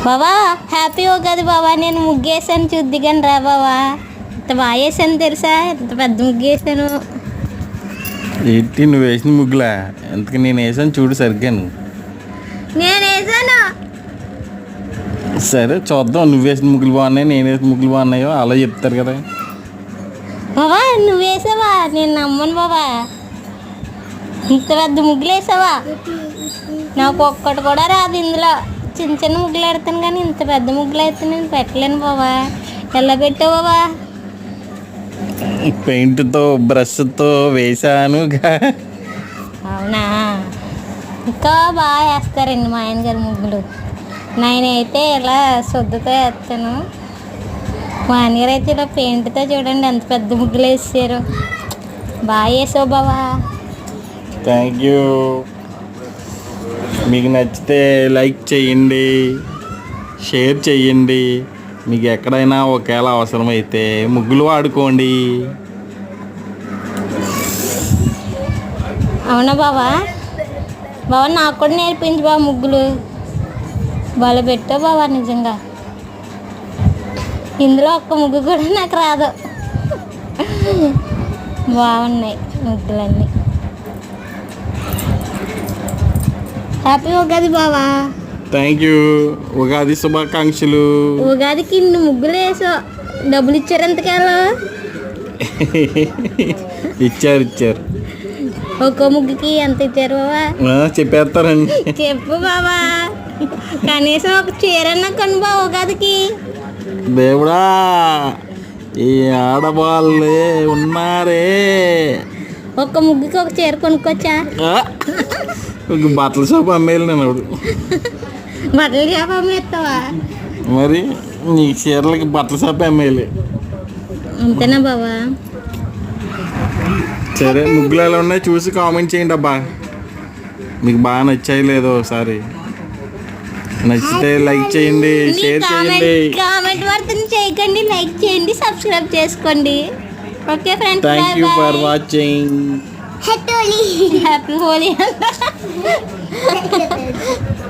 బావా హ్యాపీ ఉగాది బావా. నేను ముగ్గేసాను చూద్దిగాని రా బావా. ఇంత బాగా వేసాను తెలుసా, ఇంత పెద్ద ముగ్గు వేసాను. ఏంటి నువ్వు వేసిన ముగ్గులా? ఎంతకి నేను వేసాను చూడు సరిగ్గా. నేను వేసాను. సరే చూద్దాం, నువ్వు వేసిన ముగ్గులు బాగున్నాయి నేను వేసిన ముగ్గులు బాగున్నాయో అలా చెప్తారు కదా. బావా నువ్వు వేసావా? నేను నమ్మను బావా. ఇంత పెద్ద ముగ్గులు వేసావా? నాకు ఒక్కటి కూడా రాదు ఇందులో. చిన్న చిన్న ముగ్గులు పెడతాను కానీ ఇంత పెద్ద ముగ్గులు అయితే నేను పెట్టలేను బావా. ఎలా పెట్టావు బావా? పెయింట్తో బ్రష్తో వేసాను. అవునా? ఇంకా బాగా వేస్తారండి మా ఆయన గారు ముగ్గులు. నేనైతే ఇలా శుద్ధతో వేస్తాను. మా ఆయనగారు అయితే ఇలా పెయింట్తో చూడండి ఎంత పెద్ద ముగ్గులు వేసారు. బాగా వేసావు బావా. Thank you. మీకు నచ్చితే లైక్ చేయండి, షేర్ చేయండి. మీకు ఎక్కడైనా ఒకవేళ అవసరమైతే ముగ్గులు వాడుకోండి. అవునా బావా? బావా నాకు కూడా నేర్పించు బావ ముగ్గులు. బాగా పెట్టావు బావా నిజంగా. ఇందులో ఒక్క ముగ్గు కూడా నాకు రాదు. బాగున్నాయి ముగ్గులన్నీ. హ్యాపీ ఉగాది బావా. Thank you. ఉగాది శుభాకాంక్షలు. ఉగాదికి ఇన్ని ముగ్గులు వేసావు. డబ్బులు ఇచ్చారు ఎంతకాలం? ఇచ్చారు. ఒక్కో ముగ్గుకి ఎంత ఇచ్చారు బావా? చెప్పేస్తారండి. చెప్పు బావా. కనీసం ఒక చీరన్నా కొను బావ ఉగాదికి. దేవుడా, ఈ ఆడవాళ్ళే ఉన్నారే. ఒక్క ముగ్గుకి ఒక చీర కొనుక్కొచ్చా? ఒక బట్టల షాప్ అమ్మేయాలి నేను అప్పుడు. బట్టల షాప్ అమ్మేస్తావా? మరి నీ చీరలకి బట్టల షాప్ అమ్మేయాలి. అంతేనా బావా? సరే, ముగ్గులు ఎలా ఉన్నాయి చూసి కామెంట్ చేయండి అబ్బా. మీకు బాగా నచ్చాయి లేదో ఒకసారి. నచ్చితే లైక్ చేయండి, షేర్ చేయండి. కామెంట్ మాత్రం చేయకండి, లైక్ చేయండి, సబ్స్క్రైబ్ చేసుకోండి. Okay friends, thank you for watching. Happy Holi.